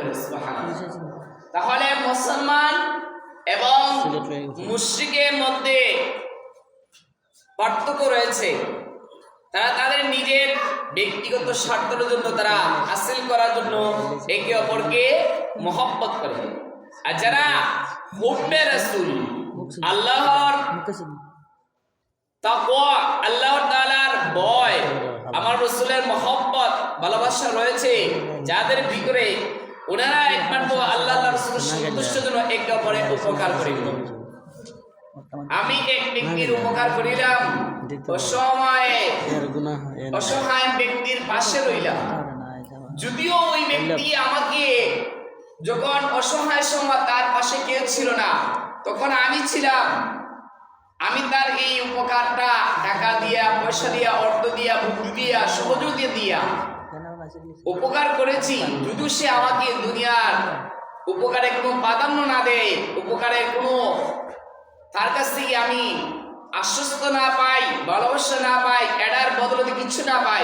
বলেন সুবহানাল্লাহ। তাহলে মুসলমান এবং মুশরিকের মধ্যে পার্থক্য রয়েছে। তারা তাদের নিজের ব্যক্তিগত স্বার্থের জন্য তারা হাসিল করার জন্য একে অপরকে মহব্বত করে। আর যারা হুব্বে রাসূল, আল্লাহর তাকওয়া, আল্লাহ তাআলার ভয়, আমার রাসূলের মহব্বত ভালোবাসা রয়েছে যাদের ভিতরে, ওনারা একমাত্র আল্লাহ রাসূলের সন্তুষ্টির জন্য একে অপরের উপকার করে। আমি এক ব্যক্তির উপকার করিলাম, অসহায় ব্যক্তির পাশে রইলাম, যদিও ওই ব্যক্তি আমাকে যখন অসহায় সময় তার পাশে কেউ ছিল না, তখন আমি ছিলাম, আমি তার এই উপকারটা টাকা দিয়া, পয়সা দিয়া, অর্থ দিয়া, বুদ্ধি দিয়া, সহযোগিতা দিয়া উপকার করেছি। যদিও সে আমাকে দুনিয়ার উপকারে কোনো প্রাধান্য না দেয়, উপকারের কোনো তার কাছ থেকে আমি আশ্বস্ত না পাই, ভালোবাসা না পাই, এটার বদলতে কিছু না পাই,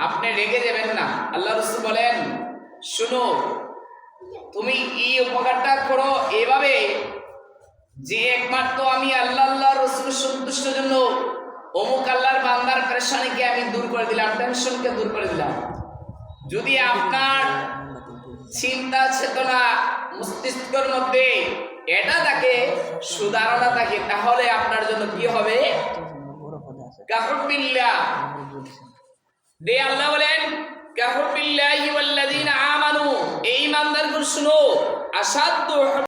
আপনি রেগে যাবেন না। আল্লাহ রাসূল বলেন, শুনো, তুমি এই উপকারটা করো এভাবে যে একমাত্র আমি আল্লাহ রাসূলের সন্তুষ্টির জন্য অমুক আল্লাহর বান্দার পেরেশানিকে আমি দূর করে দিলাম, টেনশনকে দূর করে দিলাম। যদি আপনার চিন্তা চেতনা মস্তিষ্কের মধ্যে এটা থাকে, সুধারণা থাকে, তাহলে আপনার জন্য কি হবে? কাহুবিল্লাহ। দে আল্লাহ বলেন, কাহুবিল্লাহি ওয়াল্লাযিনা আমানু, এই ইমানদারগণ শুনো, আসাদ্দু